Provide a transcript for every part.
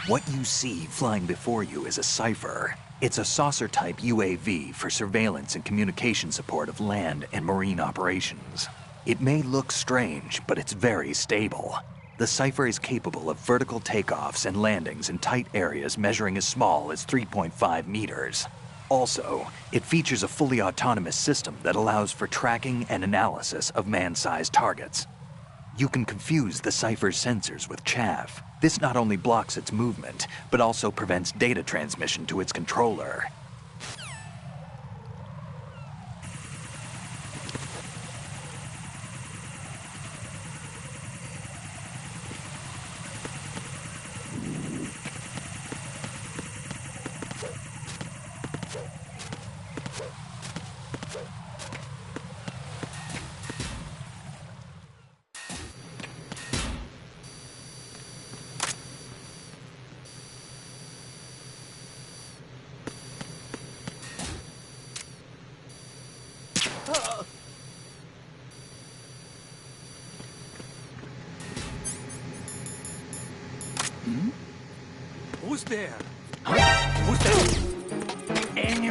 What you see flying before you is a Cypher. It's a saucer-type UAV for surveillance and communication support of land and marine operations. It may look strange, but it's very stable. The Cypher is capable of vertical takeoffs and landings in tight areas measuring as small as 3.5 meters. Also, it features a fully autonomous system that allows for tracking and analysis of man-sized targets. You can confuse the Cypher's sensors with chaff. This not only blocks its movement, but also prevents data transmission to its controller. Who's there? Who's there? Enemy!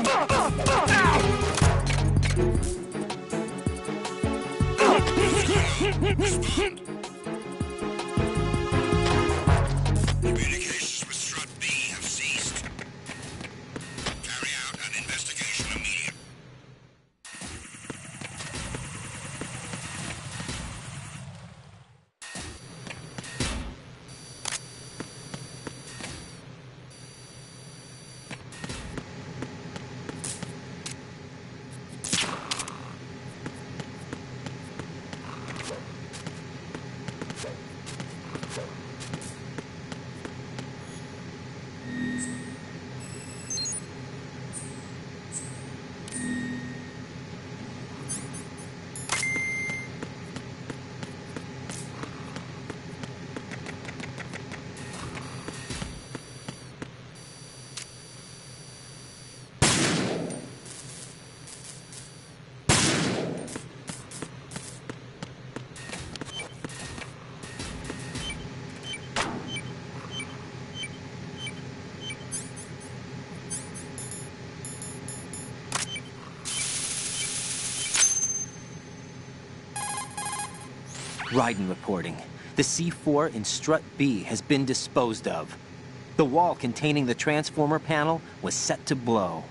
Communications with Strut B have ceased. Carry out an investigation immediately. Raiden reporting. The C4 in Strut B has been disposed of. The wall containing the transformer panel was set to blow.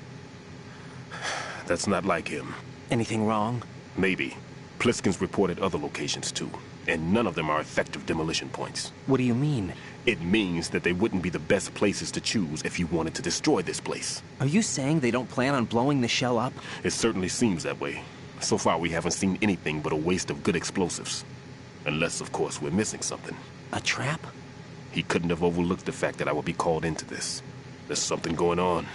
That's not like him. Anything wrong? Maybe. Pliskin's reported other locations too, and none of them are effective demolition points. What do you mean? It means that they wouldn't be the best places to choose if you wanted to destroy this place. Are you saying they don't plan on blowing the shell up? It certainly seems that way. So far we haven't seen anything but a waste of good explosives. Unless, of course, we're missing something. A trap? He couldn't have overlooked the fact that I would be called into this. There's something going on.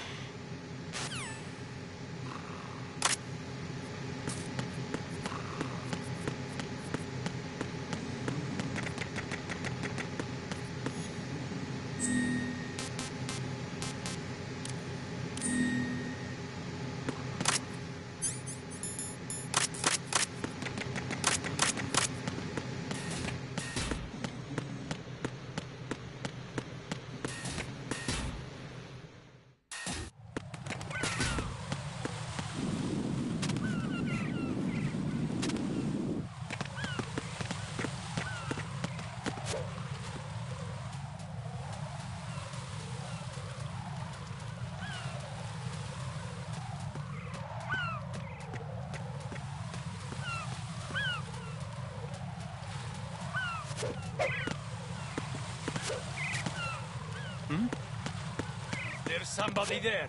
There's somebody there.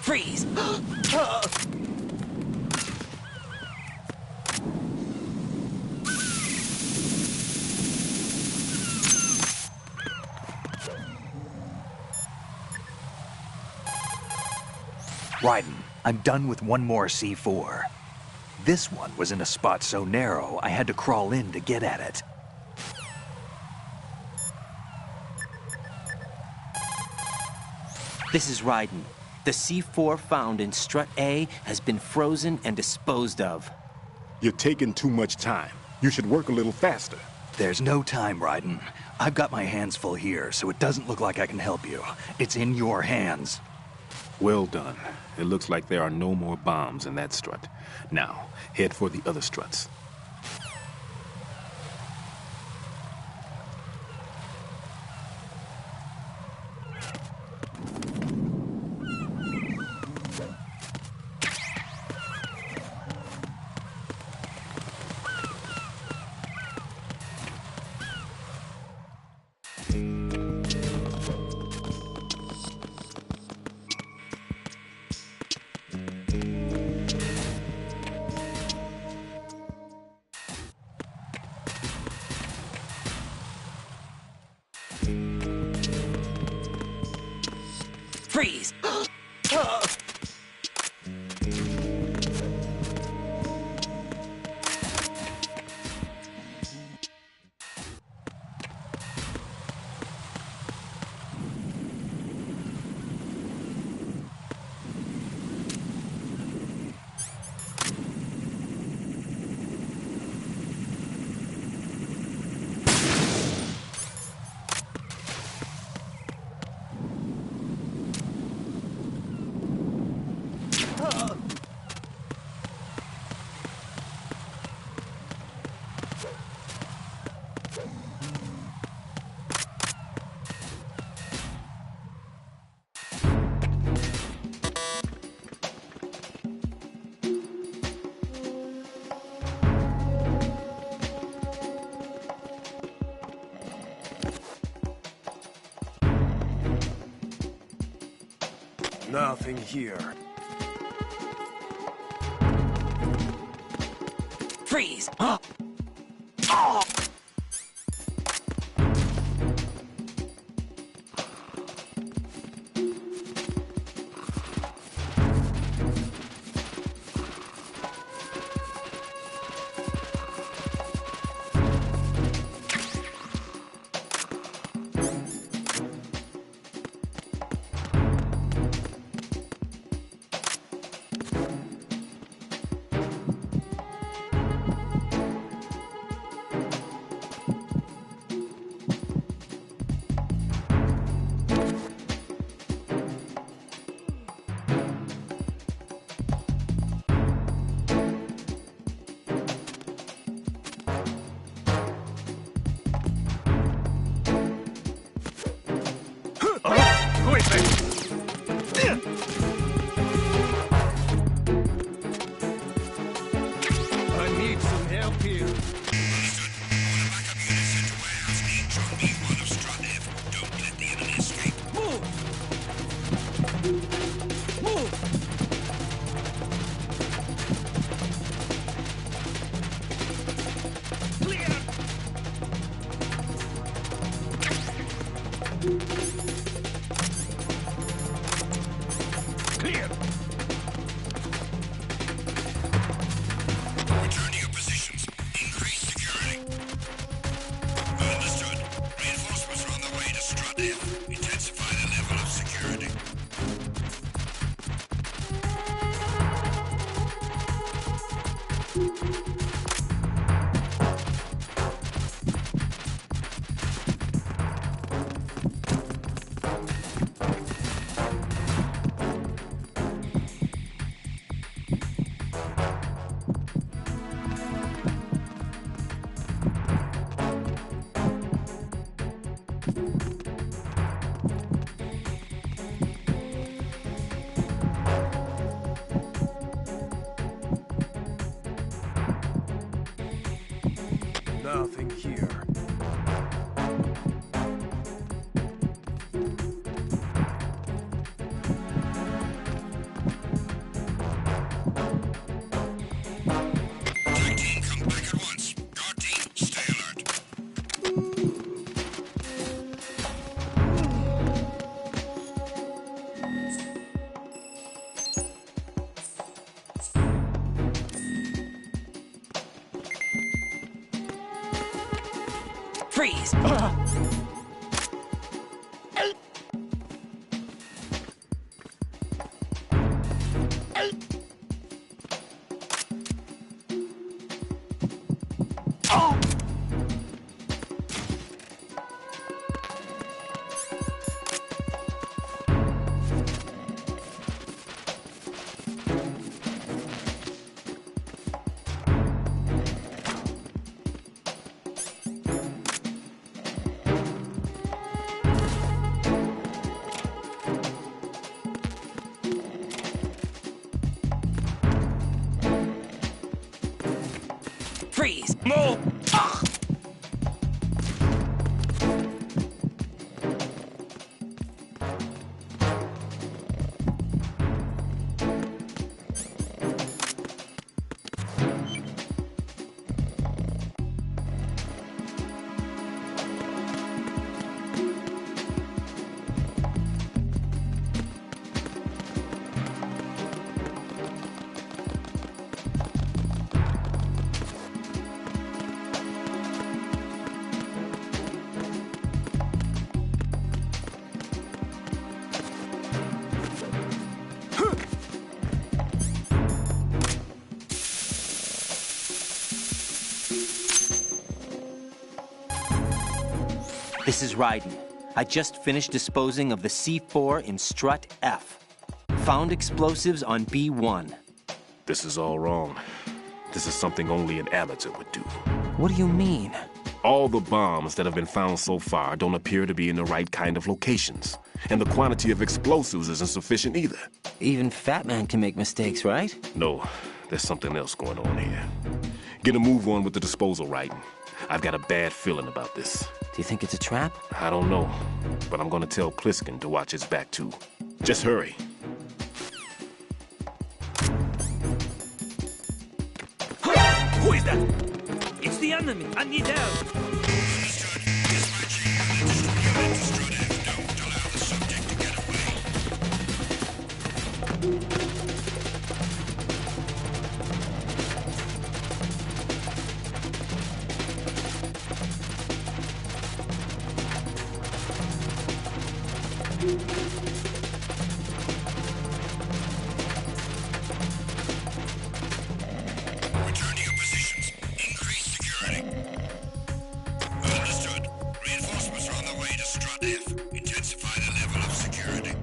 Freeze! Raiden, I'm done with one more C4. This one was in a spot so narrow, I had to crawl in to get at it. This is Raiden. The C4 found in Strut A has been frozen and disposed of. You're taking too much time. You should work a little faster. There's no time, Raiden. I've got my hands full here, so it doesn't look like I can help you. It's in your hands. Well done. It looks like there are no more bombs in that strut. Now, head for the other struts. Freeze! Nothing here. Freeze! I need some help here. Don't let the enemy escape. Move! Move! Clear! Clear! Return to your positions. Increase security. Understood. Reinforcements are on the way to Strut F. Intensify the level of security. Nothing here. Tag team, come back at once. Guard team, stay alert. Freeze! Freeze! Move! This is Raiden. I just finished disposing of the C4 in Strut F. Found explosives on B1. This is all wrong. This is something only an amateur would do. What do you mean? All the bombs that have been found so far don't appear to be in the right kind of locations. And the quantity of explosives isn't sufficient either. Even Fat Man can make mistakes, right? No, there's something else going on here. Get a move on with the disposal, Raiden. I've got a bad feeling about this. Do you think it's a trap? I don't know, but I'm gonna tell Pliskin to watch his back too. Just hurry. Who is that? It's the enemy. I need help. Understood. Dispatching. Unit to Strut F. Don't allow the subject to get away. Return to your positions. Increase security. Understood. Reinforcements are on the way to Strut F. Intensify the level of security.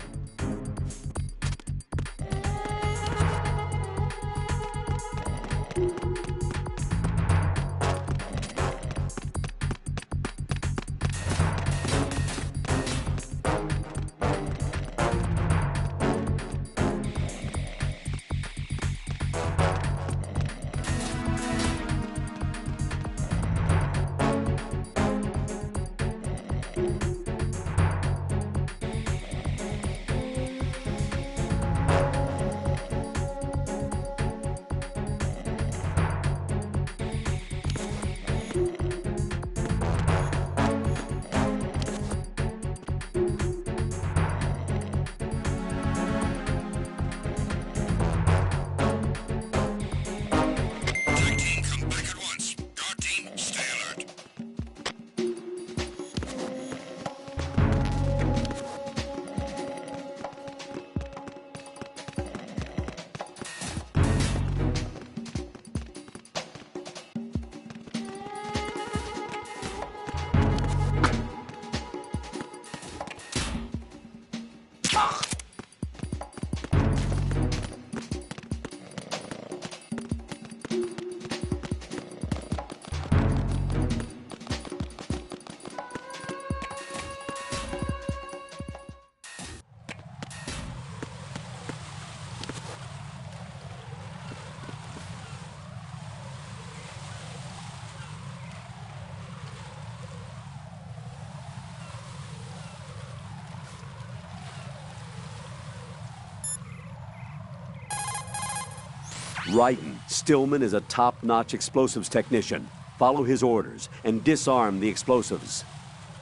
Ryden, Stillman is a top-notch explosives technician. Follow his orders and disarm the explosives.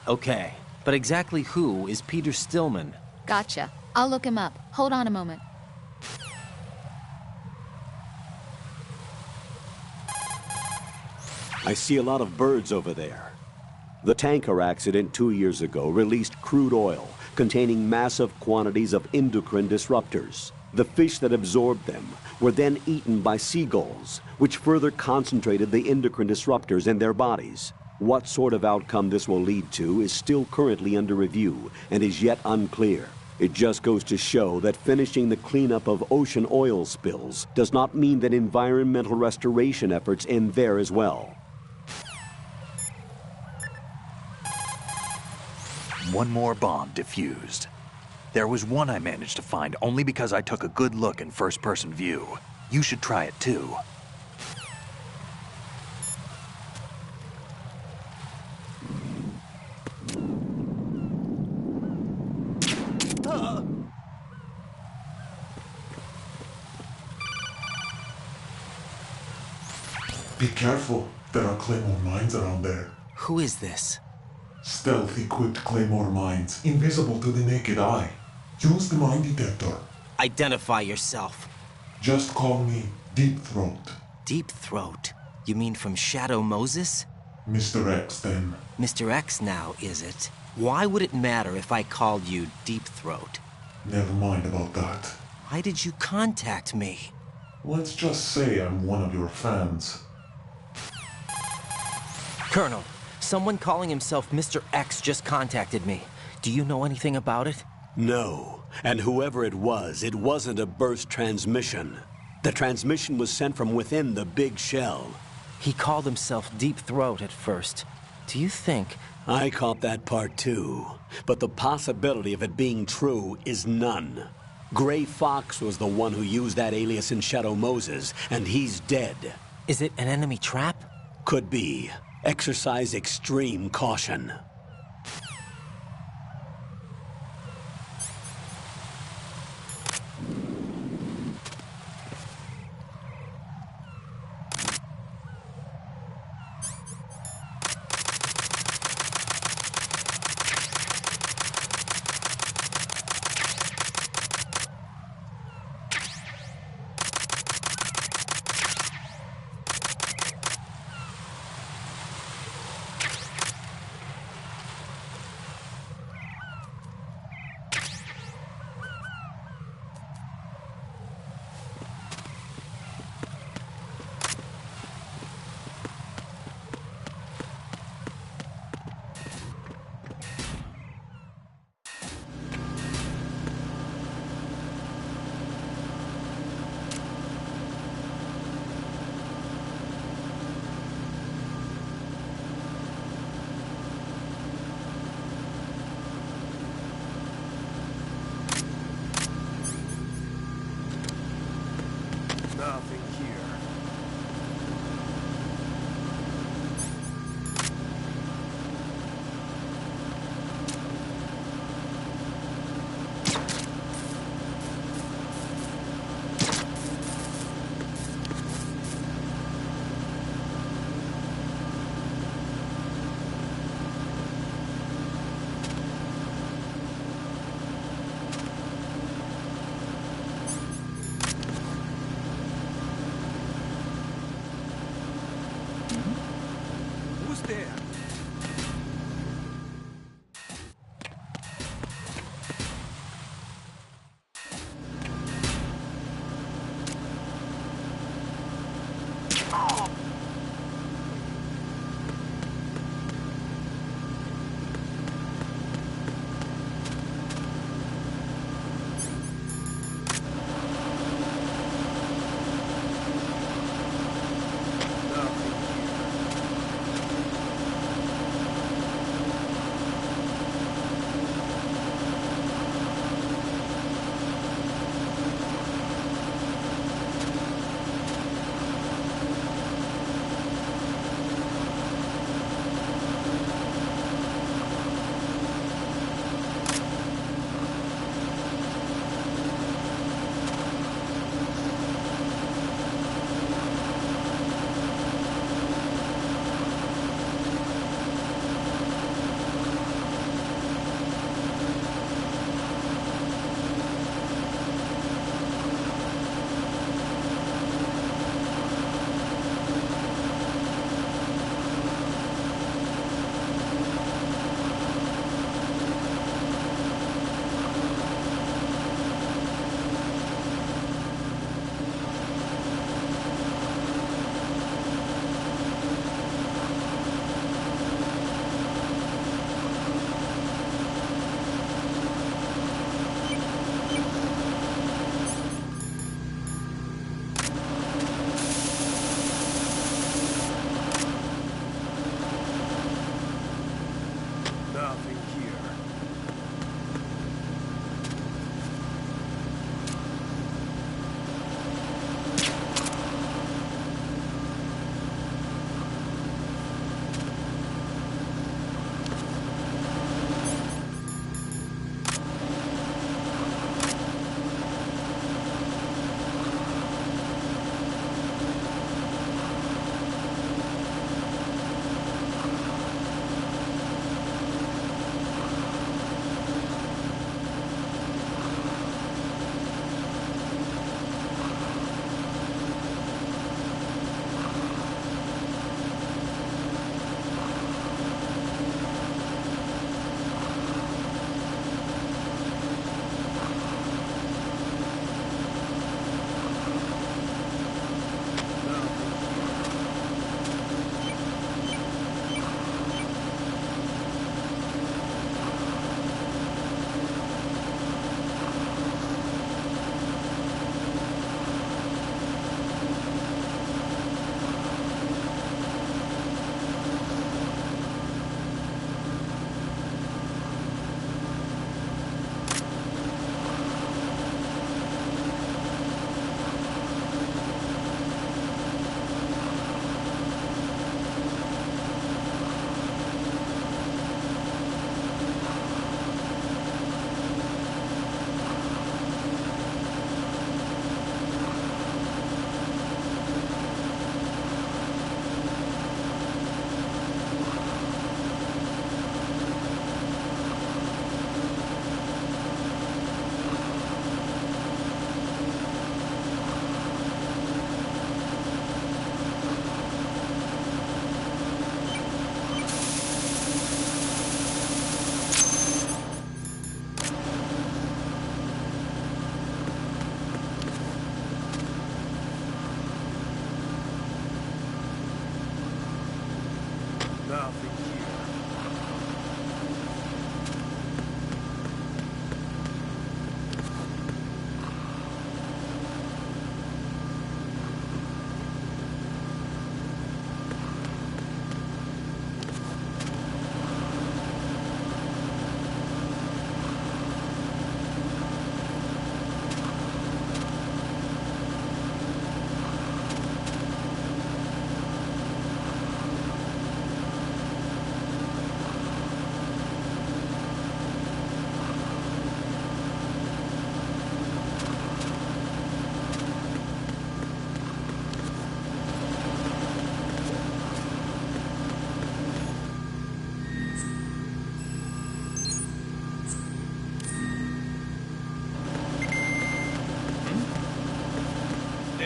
Okay, but exactly who is Peter Stillman? Gotcha. I'll look him up. Hold on a moment. I see a lot of birds over there. The tanker accident 2 years ago released crude oil containing massive quantities of endocrine disruptors. The fish that absorbed them were then eaten by seagulls, which further concentrated the endocrine disruptors in their bodies. What sort of outcome this will lead to is still currently under review and is yet unclear. It just goes to show that finishing the cleanup of ocean oil spills does not mean that environmental restoration efforts end there as well. One more bomb defused. There was one I managed to find only because I took a good look in first-person view. You should try it too. Be careful. There are Claymore mines around there. Who is this? Stealth-equipped Claymore mines, invisible to the naked eye. Use the mine detector. Identify yourself. Just call me Deep Throat. Deep Throat? You mean from Shadow Moses? Mr. X, then. Mr. X now, is it? Why would it matter if I called you Deep Throat? Never mind about that. Why did you contact me? Let's just say I'm one of your fans. Colonel, someone calling himself Mr. X just contacted me. Do you know anything about it? No, and whoever it wasn't a burst transmission. The transmission was sent from within the big shell. He called himself Deep Throat at first. Do you think... I caught that part too, but the possibility of it being true is none. Gray Fox was the one who used that alias in Shadow Moses, and he's dead. Is it an enemy trap? Could be. Exercise extreme caution.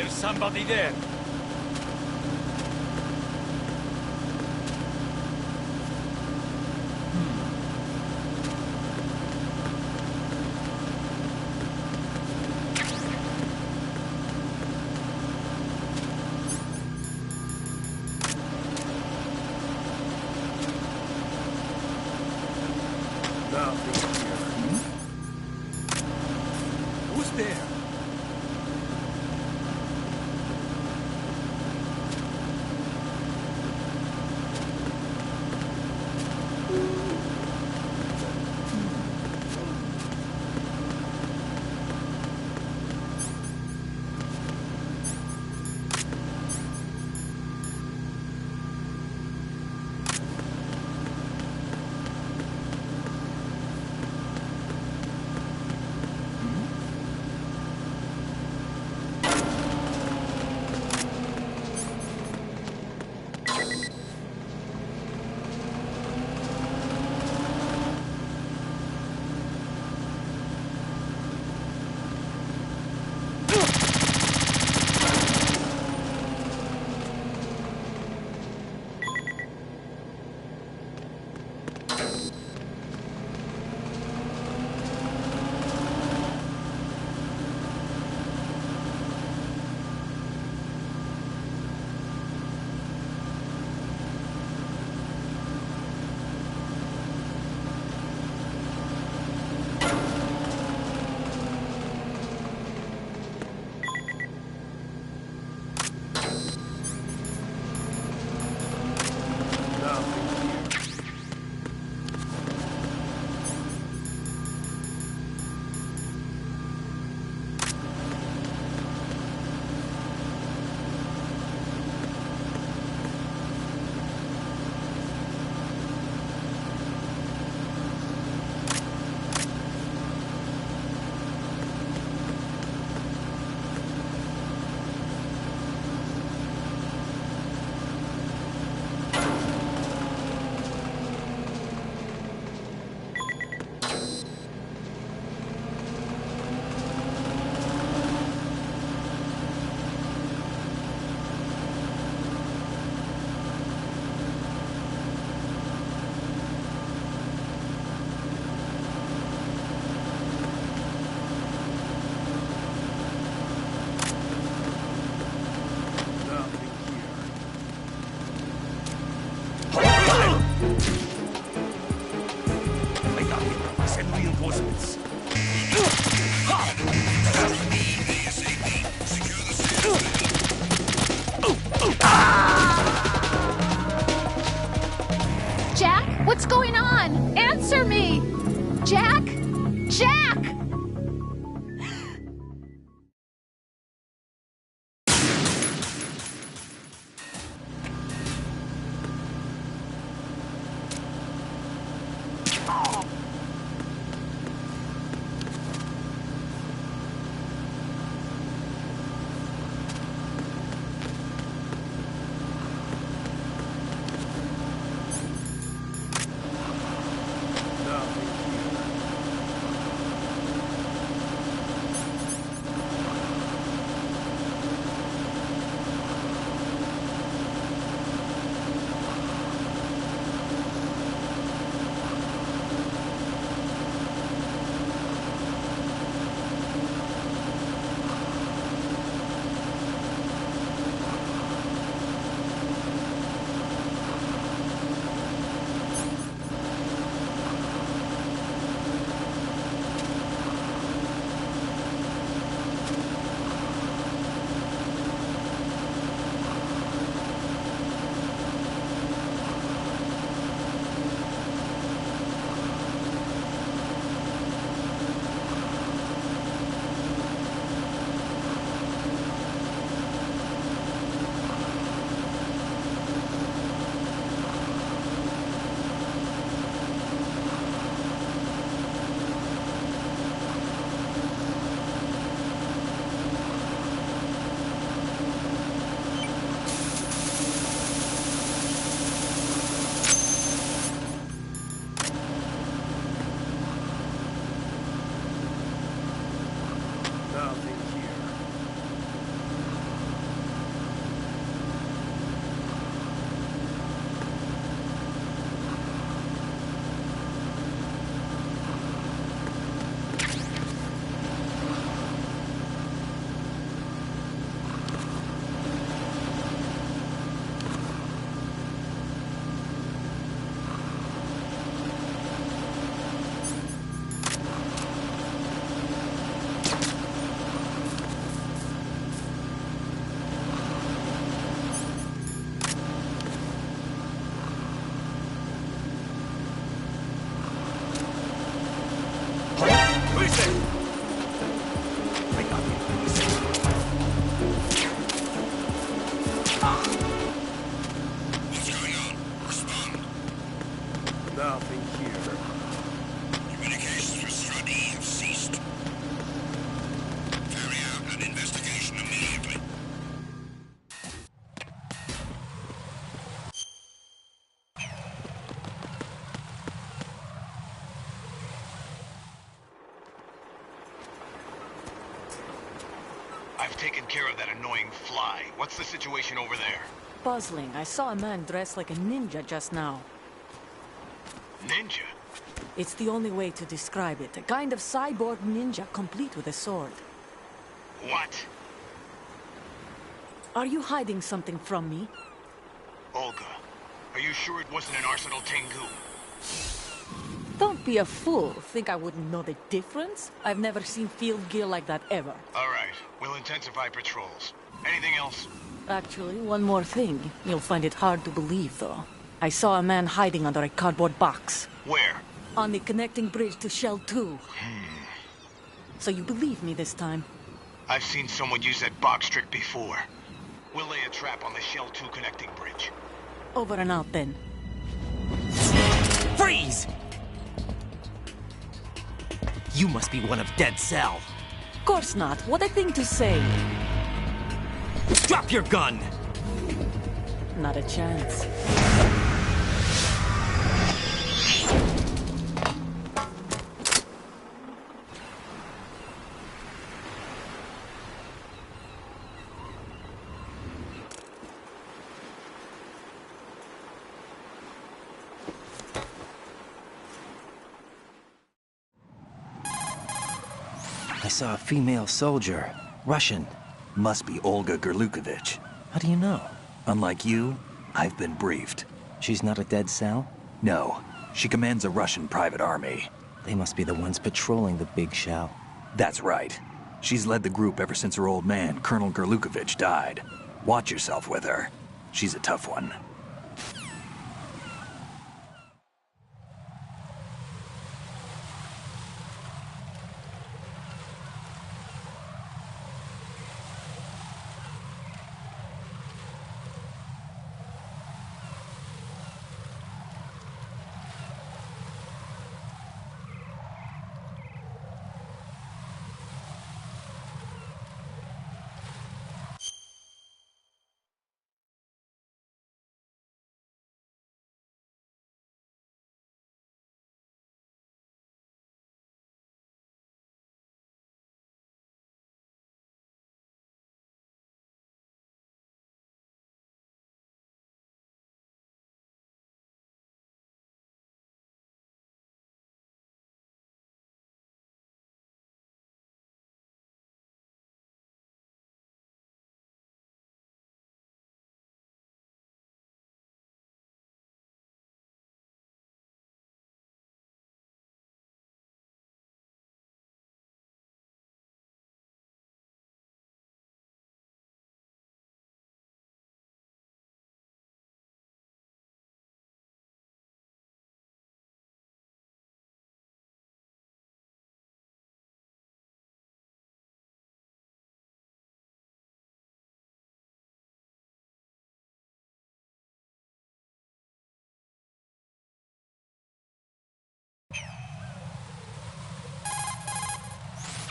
There's somebody there. Nothing here. Who's there? Jack, what's going on? Answer me! Jack? Jack! What's going on? Respond. Nothing here. Communications with Strut E have ceased. Carry out an investigation immediately. I've taken care of that annoying fly. What's the situation over there? Puzzling. I saw a man dressed like a ninja just now. Ninja? It's the only way to describe it. A kind of cyborg ninja, complete with a sword. What? Are you hiding something from me? Olga, are you sure it wasn't an Arsenal Tengu? Don't be a fool. Think I wouldn't know the difference? I've never seen field gear like that ever. All right, we'll intensify patrols. Anything else? Actually, one more thing. You'll find it hard to believe, though. I saw a man hiding under a cardboard box. Where? On the connecting bridge to Shell 2. So you believe me this time? I've seen someone use that box trick before. We'll lay a trap on the Shell 2 connecting bridge. Over and out, then. Freeze! You must be one of Dead Cell. Of course not. What a thing to say. Drop your gun! Not a chance. I saw a female soldier. Russian. Must be Olga Gerlukovich. How do you know? Unlike you, I've been briefed. She's not a Dead Cell? No, she commands a Russian private army. They must be the ones patrolling the big shell. That's right. She's led the group ever since her old man, Colonel Gerlukovich, died. Watch yourself with her. She's a tough one.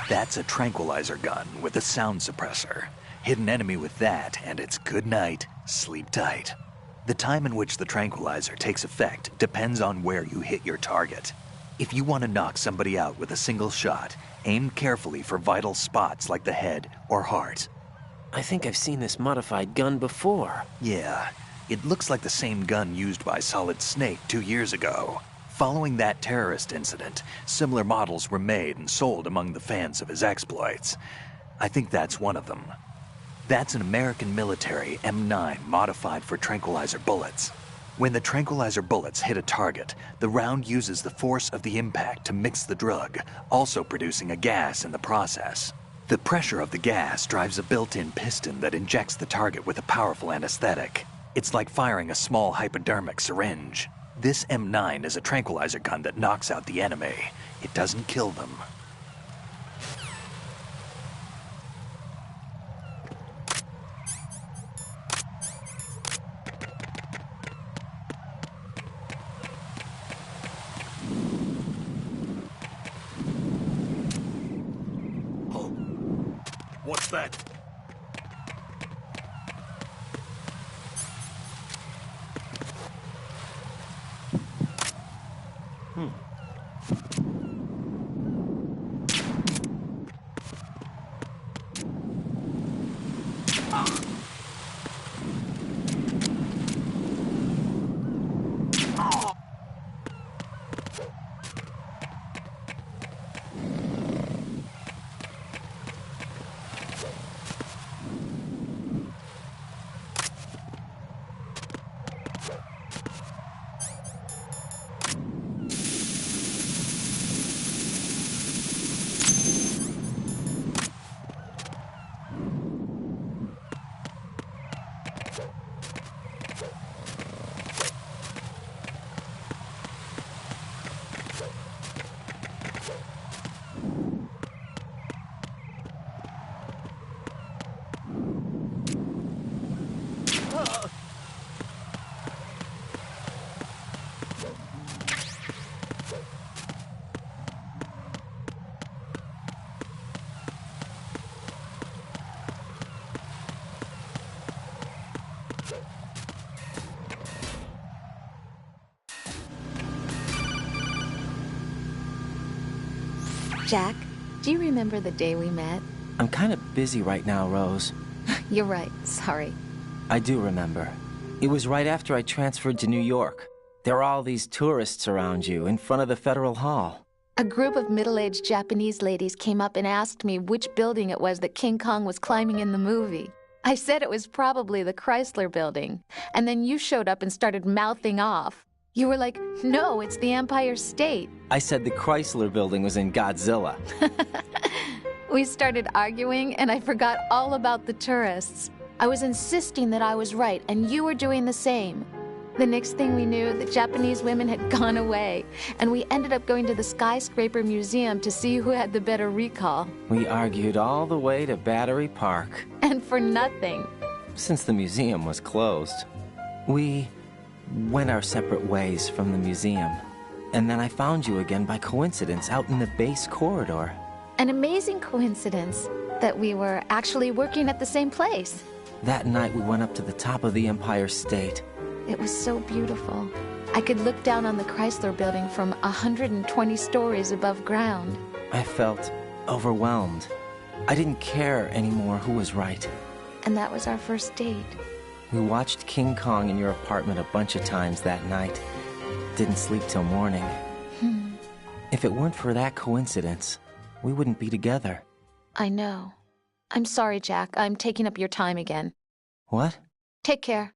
That's a tranquilizer gun with a sound suppressor. Hit an enemy with that, and it's good night, sleep tight. The time in which the tranquilizer takes effect depends on where you hit your target. If you want to knock somebody out with a single shot, aim carefully for vital spots like the head or heart. I think I've seen this modified gun before. Yeah, it looks like the same gun used by Solid Snake 2 years ago. Following that terrorist incident, similar models were made and sold among the fans of his exploits. I think that's one of them. That's an American military M9 modified for tranquilizer bullets. When the tranquilizer bullets hit a target, the round uses the force of the impact to mix the drug, also producing a gas in the process. The pressure of the gas drives a built-in piston that injects the target with a powerful anesthetic. It's like firing a small hypodermic syringe. This M9 is a tranquilizer gun that knocks out the enemy. It doesn't kill them. What's that? Jack, do you remember the day we met? I'm kind of busy right now, Rose. You're right. Sorry. I do remember. It was right after I transferred to New York. There were all these tourists around you in front of the Federal Hall. A group of middle-aged Japanese ladies came up and asked me which building it was that King Kong was climbing in the movie. I said it was probably the Chrysler Building. And then you showed up and started mouthing off. You were like, no, it's the Empire State. I said the Chrysler Building was in Godzilla. We started arguing, and I forgot all about the tourists. I was insisting that I was right, and you were doing the same. The next thing we knew, the Japanese women had gone away, and we ended up going to the Skyscraper Museum to see who had the better recall. We argued all the way to Battery Park. And for nothing. Since the museum was closed, we went our separate ways from the museum. And then I found you again by coincidence out in the base corridor. An amazing coincidence that we were actually working at the same place. That night we went up to the top of the Empire State. It was so beautiful. I could look down on the Chrysler Building from 120 stories above ground. I felt overwhelmed. I didn't care anymore who was right. And that was our first date. We watched King Kong in your apartment a bunch of times that night. Didn't sleep till morning. If it weren't for that coincidence, we wouldn't be together. I know. I'm sorry, Jack. I'm taking up your time again. What? Take care.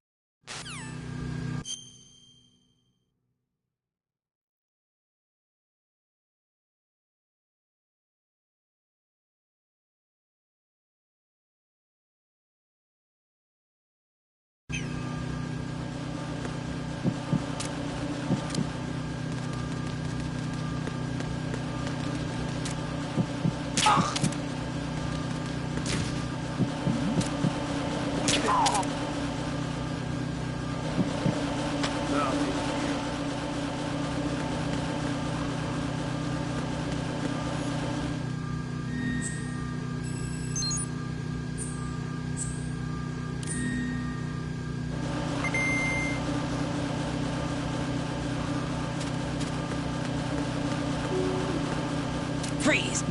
Freeze!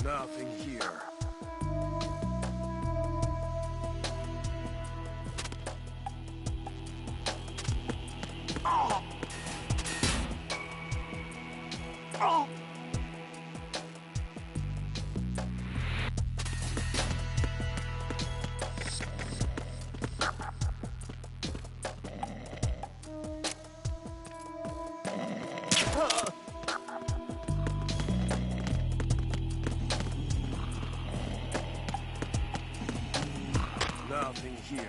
Nothing here. Oh! Oh! Nothing here.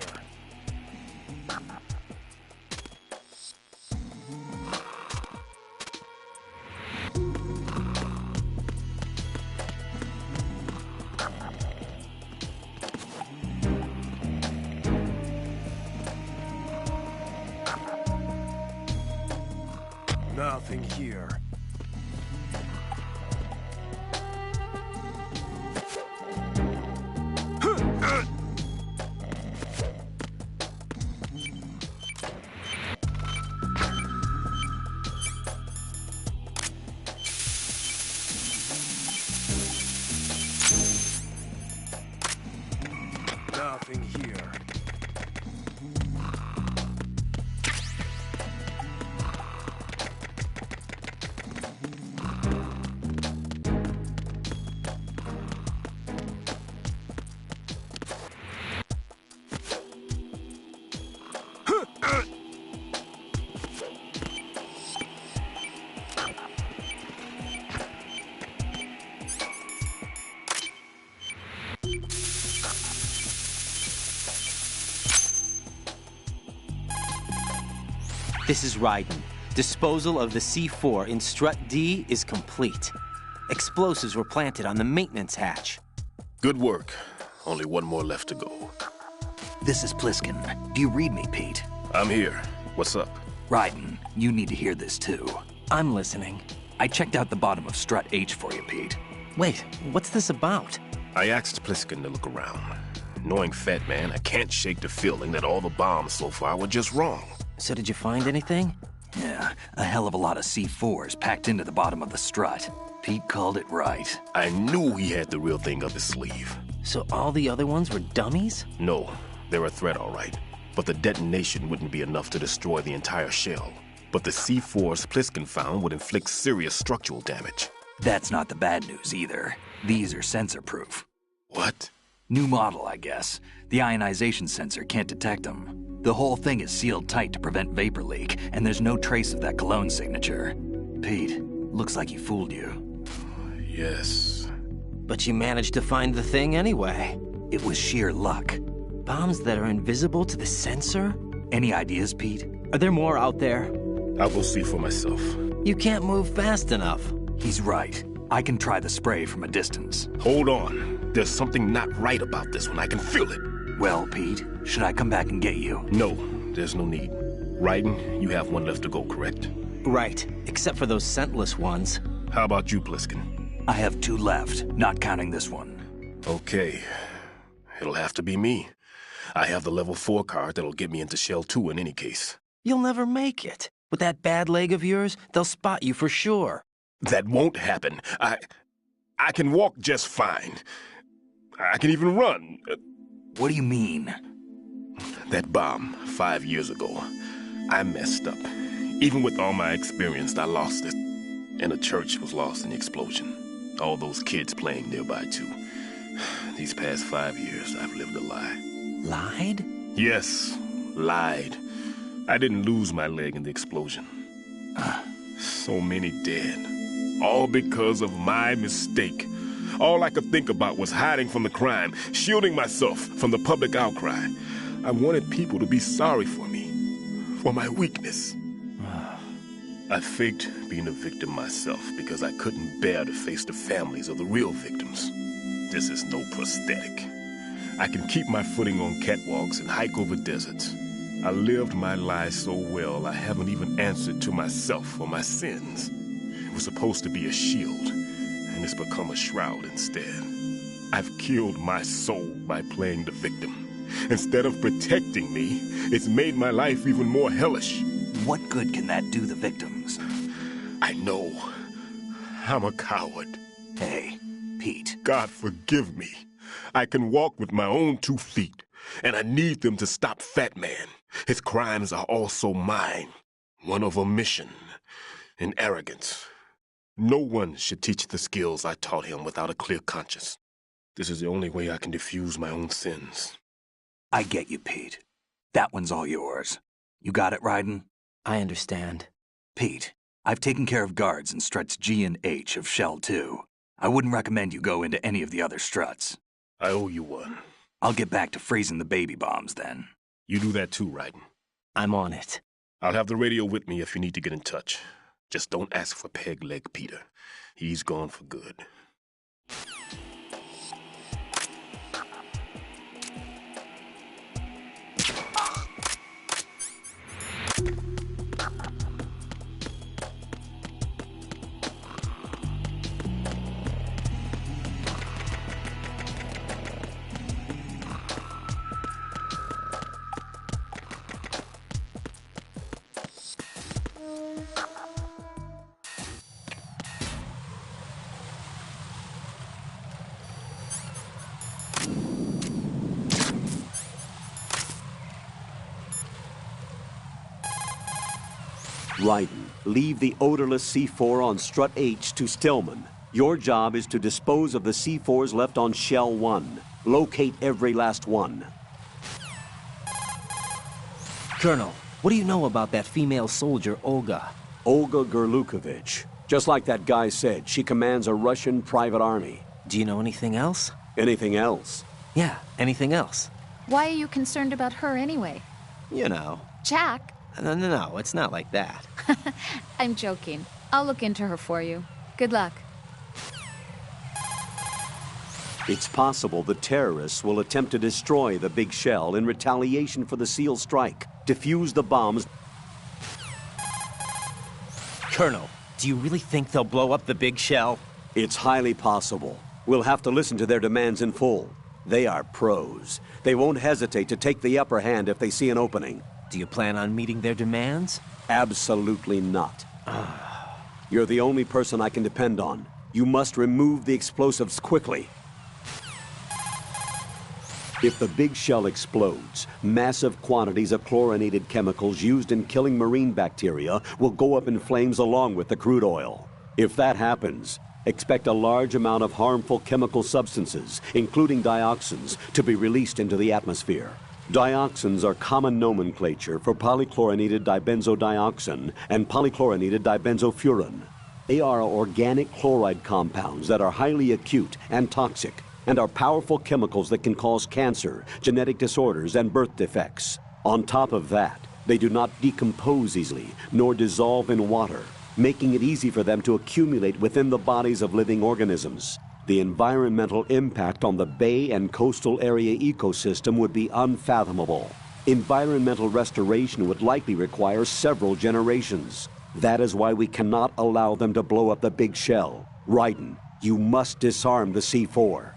Nothing here. Nothing here. This is Raiden. Disposal of the C4 in Strut D is complete. Explosives were planted on the maintenance hatch. Good work. Only one more left to go. This is Pliskin. Do you read me, Pete? I'm here. What's up? Raiden, you need to hear this too. I'm listening. I checked out the bottom of Strut H for you, Pete. Wait, what's this about? I asked Pliskin to look around. Knowing Fat Man, I can't shake the feeling that all the bombs so far were just wrong. So did you find anything? Yeah, a hell of a lot of C4s packed into the bottom of the strut. Pete called it right. I knew he had the real thing up his sleeve. So all the other ones were dummies? No, they're a threat, all right. But the detonation wouldn't be enough to destroy the entire shell. But the C4s Pliskin found would inflict serious structural damage. That's not the bad news either. These are sensor-proof. What? New model, I guess. The ionization sensor can't detect them. The whole thing is sealed tight to prevent vapor leak, and there's no trace of that cologne signature. Pete, looks like he fooled you. Yes. But you managed to find the thing anyway. It was sheer luck. Bombs that are invisible to the sensor? Any ideas, Pete? Are there more out there? I'll go see for myself. You can't move fast enough. He's right. I can try the spray from a distance. Hold on. There's something not right about this one. I can feel it. Well, Pete, should I come back and get you? No, there's no need. Raiden, you have one left to go, correct? Right, except for those scentless ones. How about you, Pliskin? I have 2 left, not counting this one. Okay. It'll have to be me. I have the level 4 card that'll get me into Shell 2 in any case. You'll never make it. With that bad leg of yours, they'll spot you for sure. That won't happen. I can walk just fine. I can even run. What do you mean? That bomb, 5 years ago. I messed up. Even with all my experience, I lost it. And the church was lost in the explosion. All those kids playing nearby, too. These past 5 years, I've lived a lie. Lied? Yes, lied. I didn't lose my leg in the explosion. So many dead. All because of my mistake. All I could think about was hiding from the crime, shielding myself from the public outcry. I wanted people to be sorry for me, for my weakness. I faked being a victim myself because I couldn't bear to face the families of the real victims. This is no prosthetic. I can keep my footing on catwalks and hike over deserts. I lived my lie so well I haven't even answered to myself for my sins. It was supposed to be a shield, and it's become a shroud instead. I've killed my soul by playing the victim. Instead of protecting me, it's made my life even more hellish. What good can that do the victims? I know. I'm a coward. Hey, Pete. God forgive me. I can walk with my own 2 feet, and I need them to stop Fat Man. His crimes are also mine. One of omission and arrogance. No one should teach the skills I taught him without a clear conscience. This is the only way I can diffuse my own sins. I get you, Pete. That one's all yours. You got it, Raiden? I understand. Pete, I've taken care of guards in struts G and H of Shell 2. I wouldn't recommend you go into any of the other struts. I owe you one. I'll get back to freezing the baby bombs then. You do that too, Raiden. I'm on it. I'll have the radio with me if you need to get in touch. Just don't ask for Peg Leg Peter. He's gone for good. Raiden, leave the odorless C4 on Strut H to Stillman. Your job is to dispose of the C4s left on Shell 1. Locate every last one. Colonel, what do you know about that female soldier, Olga? Olga Gerlukovich. Just like that guy said, she commands a Russian private army. Do you know anything else? Anything else? Yeah, anything else? Why are you concerned about her anyway? You know. Jack? No, it's not like that. I'm joking. I'll look into her for you. Good luck. It's possible the terrorists will attempt to destroy the big shell in retaliation for the SEAL strike. Defuse the bombs. Colonel, do you really think they'll blow up the big shell? It's highly possible. We'll have to listen to their demands in full. They are pros. They won't hesitate to take the upper hand if they see an opening. Do you plan on meeting their demands? Absolutely not. You're the only person I can depend on. You must remove the explosives quickly. If the big shell explodes, massive quantities of chlorinated chemicals used in killing marine bacteria will go up in flames along with the crude oil. If that happens, expect a large amount of harmful chemical substances, including dioxins, to be released into the atmosphere. Dioxins are common nomenclature for polychlorinated dibenzodioxin and polychlorinated dibenzofuran. They are organic chloride compounds that are highly acute and toxic, and are powerful chemicals that can cause cancer, genetic disorders, and birth defects. On top of that, they do not decompose easily, nor dissolve in water, making it easy for them to accumulate within the bodies of living organisms. The environmental impact on the bay and coastal area ecosystem would be unfathomable. Environmental restoration would likely require several generations. That is why we cannot allow them to blow up the big shell. Raiden, you must disarm the C4.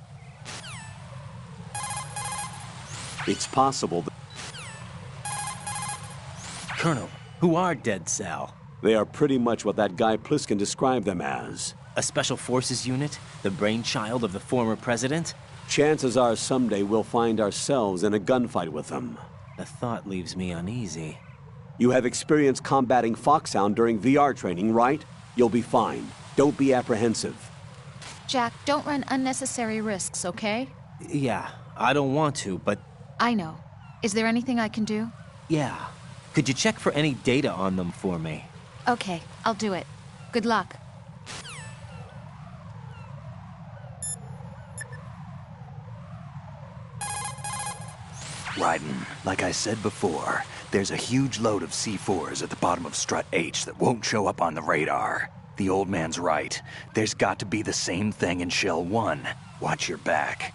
It's possible that... Colonel, who are Dead Cell? They are pretty much what that guy Pliskin described them as. A special forces unit? The brainchild of the former president? Chances are someday we'll find ourselves in a gunfight with them. The thought leaves me uneasy. You have experience combating Foxhound during VR training, right? You'll be fine. Don't be apprehensive. Jack, don't run unnecessary risks, okay? Yeah, I don't want to, but... I know. Is there anything I can do? Yeah. Could you check for any data on them for me? Okay, I'll do it. Good luck. Raiden, like I said before, there's a huge load of C4s at the bottom of Strut H that won't show up on the radar. The old man's right. There's got to be the same thing in Shell 1. Watch your back.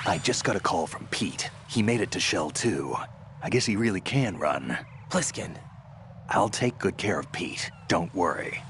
I just got a call from Pete. He made it to Shell 2. I guess he really can run. Pliskin. I'll take good care of Pete. Don't worry.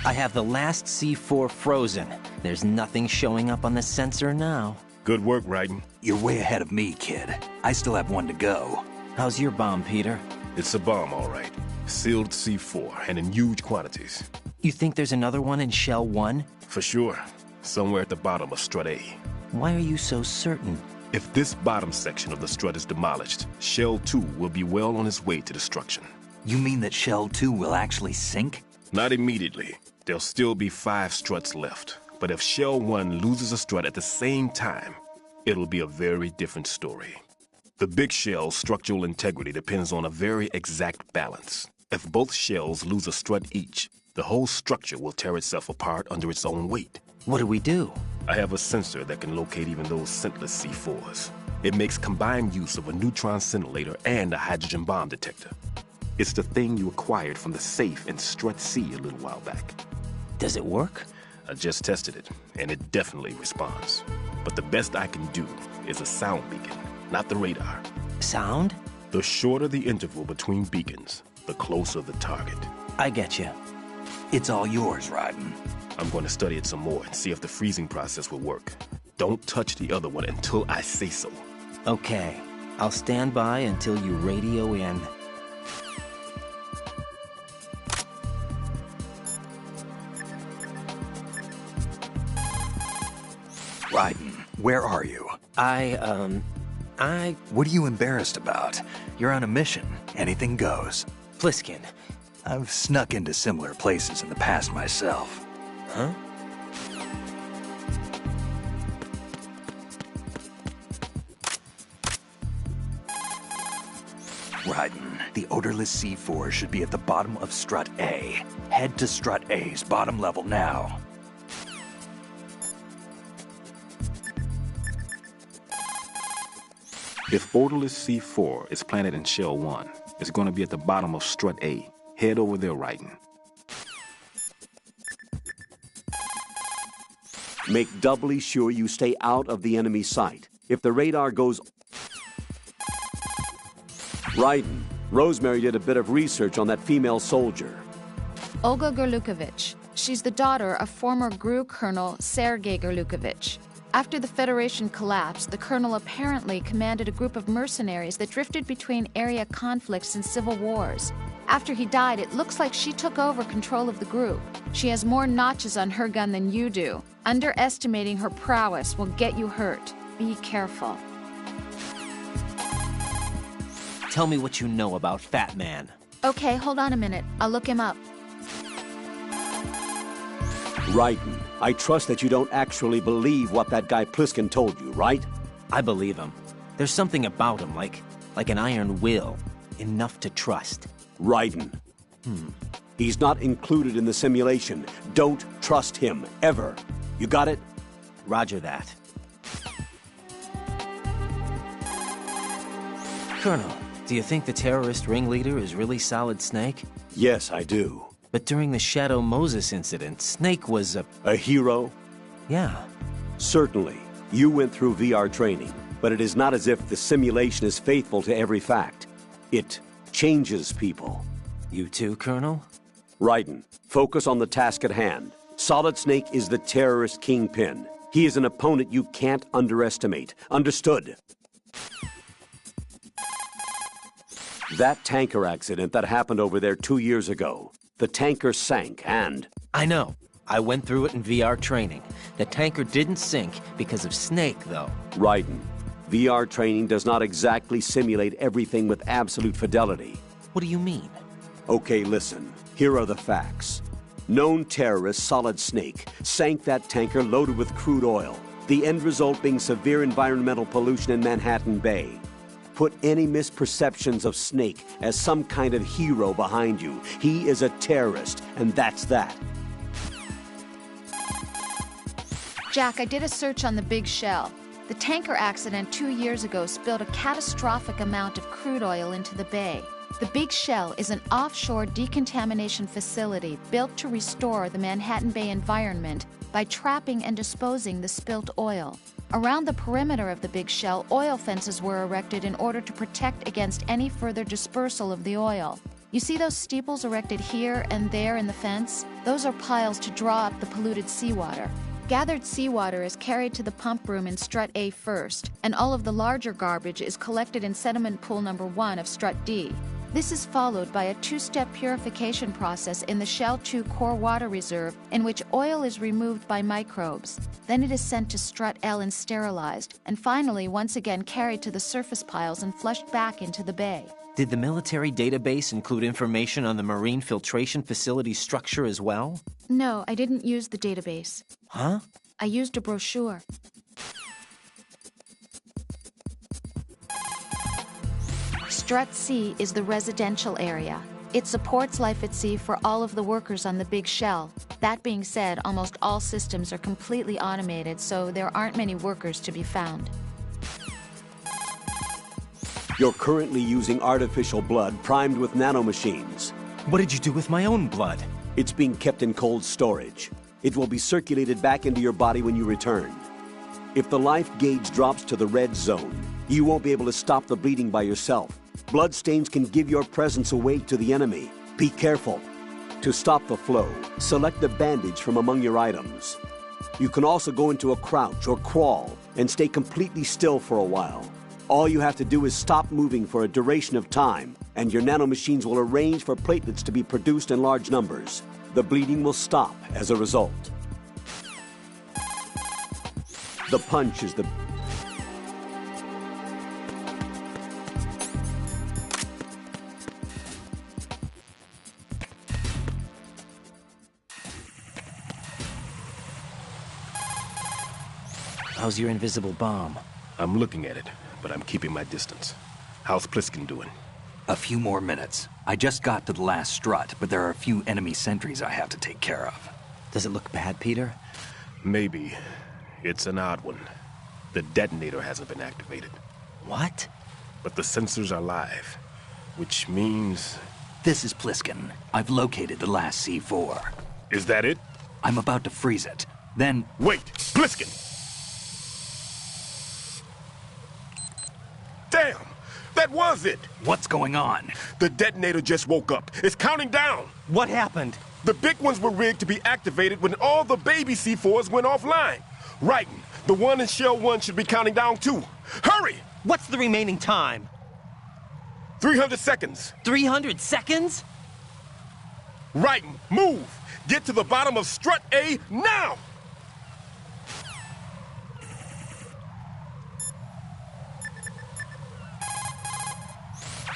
I have the last C4 frozen. There's nothing showing up on the sensor now. Good work, Raiden. You're way ahead of me, kid. I still have one to go. How's your bomb, Peter? It's a bomb, all right. Sealed C4, and in huge quantities. You think there's another one in Shell 1? For sure. Somewhere at the bottom of Strut A. Why are you so certain? If this bottom section of the strut is demolished, Shell 2 will be well on its way to destruction. You mean that Shell 2 will actually sink? Not immediately. There'll still be 5 struts left. But if Shell 1 loses a strut at the same time, it'll be a very different story. The big shell's structural integrity depends on a very exact balance. If both shells lose a strut each, the whole structure will tear itself apart under its own weight. What do we do? I have a sensor that can locate even those scentless C4s. It makes combined use of a neutron scintillator and a hydrogen bomb detector. It's the thing you acquired from the safe in Strut C a little while back. Does it work? I just tested it, and it definitely responds. But the best I can do is a sound beacon, not the radar. Sound? The shorter the interval between beacons, the closer the target. I get you. It's all yours, Raiden. I'm going to study it some more and see if the freezing process will work. Don't touch the other one until I say so. Okay. I'll stand by until you radio in. Raiden, where are you? What are you embarrassed about? You're on a mission. Anything goes. Pliskin. I've snuck into similar places in the past myself. Huh? Raiden, the odorless C4 should be at the bottom of Strut A. Head to Strut A's bottom level now. If odorless C4 is planted in Shell 1, it's going to be at the bottom of Strut A. Head over there, Raiden. Make doubly sure you stay out of the enemy sight. If the radar goes... Raiden, Rosemary did a bit of research on that female soldier. Olga Gorlukovich. She's the daughter of former GRU Colonel Sergei Gorlukovich. After the Federation collapsed, the colonel apparently commanded a group of mercenaries that drifted between area conflicts and civil wars. After he died, it looks like she took over control of the group. She has more notches on her gun than you do. Underestimating her prowess will get you hurt. Be careful. Tell me what you know about Fat Man. Okay, hold on a minute. I'll look him up. Raiden, I trust that you don't actually believe what that guy Pliskin told you, right? I believe him. There's something about him, like an iron will. Enough to trust. Raiden. He's not included in the simulation. Don't trust him, ever. You got it? Roger that. Colonel, do you think the terrorist ringleader is really Solid Snake? Yes, I do. But during the Shadow Moses incident, Snake was a hero? Yeah. Certainly. You went through VR training, but it is not as if the simulation is faithful to every fact. It changes people. You too, Colonel? Raiden, focus on the task at hand. Solid Snake is the terrorist kingpin. He is an opponent you can't underestimate. Understood? That tanker accident that happened over there 2 years ago. The tanker sank and... I know. I went through it in VR training. The tanker didn't sink because of Snake, though. Raiden, VR training does not exactly simulate everything with absolute fidelity. What do you mean? Okay, listen. Here are the facts. Known terrorist Solid Snake sank that tanker loaded with crude oil, the end result being severe environmental pollution in Manhattan Bay. Put any misperceptions of Snake as some kind of hero behind you. He is a terrorist, and that's that. Jack, I did a search on the Big Shell. The tanker accident 2 years ago spilled a catastrophic amount of crude oil into the bay. The Big Shell is an offshore decontamination facility built to restore the Manhattan Bay environment by trapping and disposing the spilt oil. Around the perimeter of the Big Shell, oil fences were erected in order to protect against any further dispersal of the oil. You see those steeples erected here and there in the fence? Those are piles to draw up the polluted seawater. Gathered seawater is carried to the pump room in Strut A first, and all of the larger garbage is collected in sediment pool number 1 of Strut D. This is followed by a 2-step purification process in the Shell 2 core water reserve in which oil is removed by microbes. Then it is sent to Strut L and sterilized, and finally once again carried to the surface piles and flushed back into the bay. Did the military database include information on the marine filtration facility structure as well? No, I didn't use the database. Huh? I used a brochure. Strut C is the residential area. It supports life at sea for all of the workers on the Big Shell. That being said, almost all systems are completely automated, so there aren't many workers to be found. You're currently using artificial blood primed with nanomachines. What did you do with my own blood? It's being kept in cold storage. It will be circulated back into your body when you return. If the life gauge drops to the red zone, you won't be able to stop the bleeding by yourself. Bloodstains can give your presence away to the enemy. Be careful. To stop the flow, select a bandage from among your items. You can also go into a crouch or crawl and stay completely still for a while. All you have to do is stop moving for a duration of time, and your nanomachines will arrange for platelets to be produced in large numbers. The bleeding will stop as a result. The punch is the... How's your invisible bomb? I'm looking at it, but I'm keeping my distance. How's Pliskin doing? A few more minutes. I just got to the last strut, but there are a few enemy sentries I have to take care of. Does it look bad, Peter? Maybe. It's an odd one. The detonator hasn't been activated. What? But the sensors are live, which means... This is Pliskin. I've located the last C4. Is that it? I'm about to freeze it. Then... Wait! Pliskin! Damn! That was it! What's going on? The detonator just woke up. It's counting down! What happened? The big ones were rigged to be activated when all the baby C4s went offline. Raiden, the one in Shell 1 should be counting down too. Hurry! What's the remaining time? 300 seconds. 300 seconds? Raiden, move! Get to the bottom of Strut A now!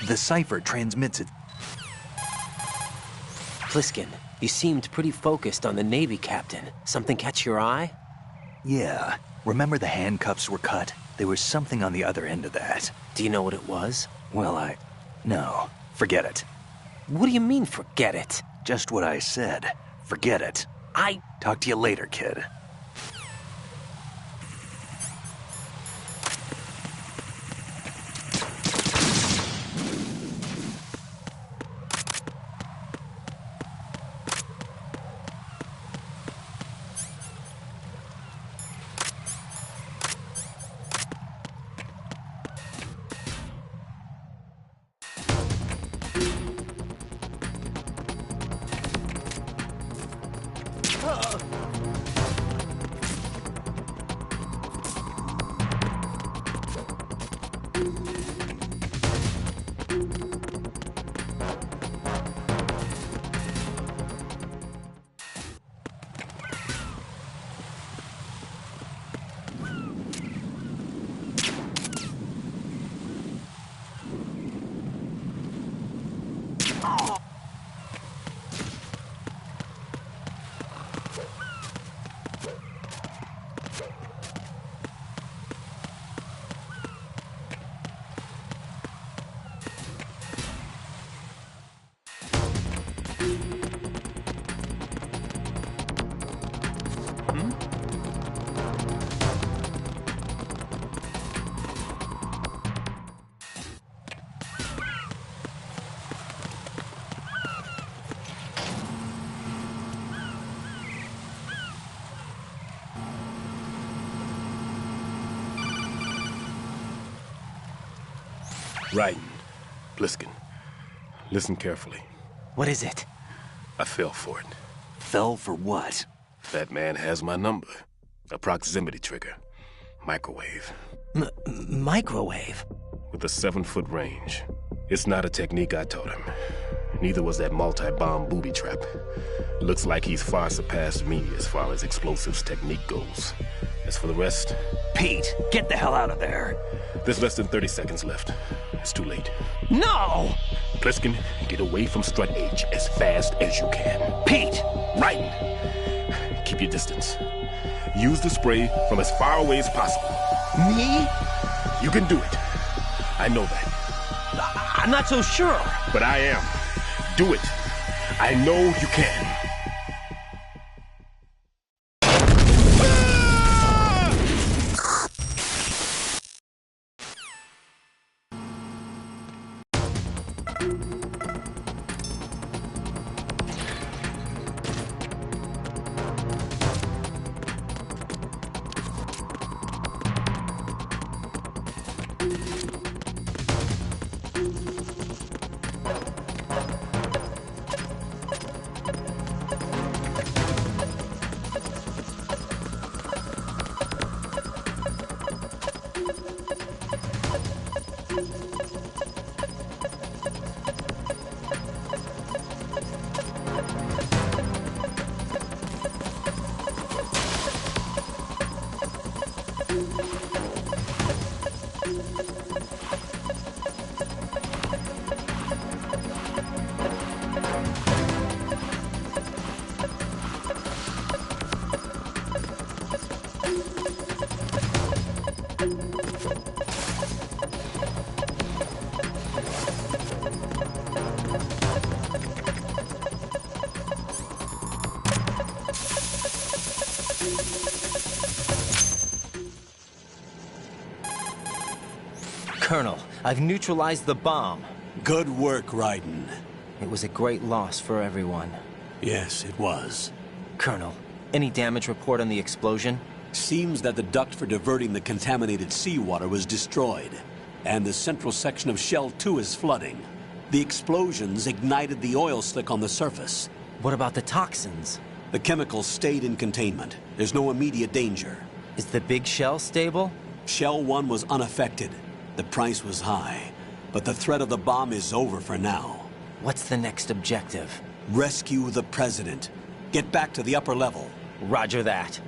The cipher transmits it. Pliskin, you seemed pretty focused on the Navy captain. Something catch your eye? Yeah. Remember the handcuffs were cut? There was something on the other end of that. Do you know what it was? Well, No. Forget it. What do you mean, forget it? Just what I said. Forget it. Talk to you later, kid. Raiden, Bliskin, listen carefully. What is it? I fell for it. Fell for what? That man has my number. A proximity trigger. Microwave. Microwave? With a 7-foot range. It's not a technique I taught him. Neither was that multi-bomb booby trap. Looks like he's far surpassed me as far as explosives technique goes. As for the rest... Pete, get the hell out of there. There's less than 30 seconds left. It's too late. No! Bliskin, get away from Strut H as fast as you can. Pete! Raiden, keep your distance. Use the spray from as far away as possible. Me? You can do it. I know that. I'm not so sure. But I am. Do it. I know you can. Colonel, I've neutralized the bomb. Good work, Raiden. It was a great loss for everyone. Yes, it was. Colonel, any damage report on the explosion? Seems that the duct for diverting the contaminated seawater was destroyed, and the central section of Shell 2 is flooding. The explosions ignited the oil slick on the surface. What about the toxins? The chemicals stayed in containment. There's no immediate danger. Is the big shell stable? Shell 1 was unaffected. The price was high, but the threat of the bomb is over for now. What's the next objective? Rescue the President. Get back to the upper level. Roger that.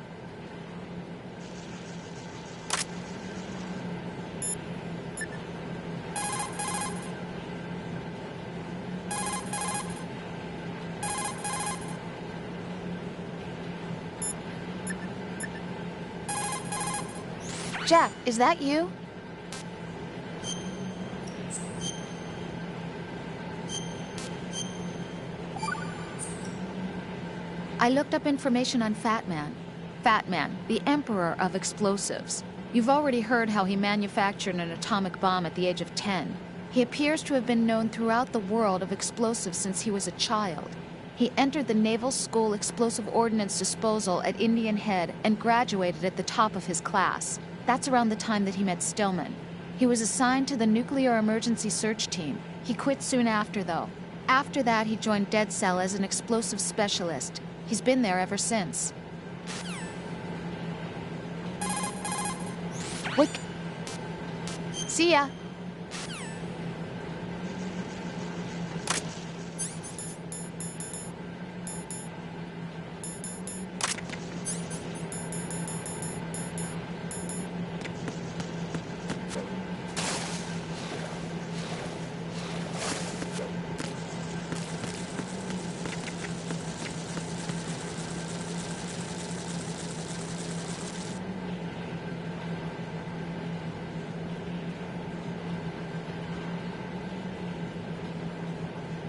Jack, is that you? I looked up information on Fat Man. Fat Man, the Emperor of Explosives. You've already heard how he manufactured an atomic bomb at the age of 10. He appears to have been known throughout the world of explosives since he was a child. He entered the Naval School Explosive Ordnance Disposal at Indian Head and graduated at the top of his class. That's around the time that he met Stillman. He was assigned to the Nuclear Emergency Search Team. He quit soon after, though. After that, he joined Dead Cell as an explosive specialist. He's been there ever since. What? See ya.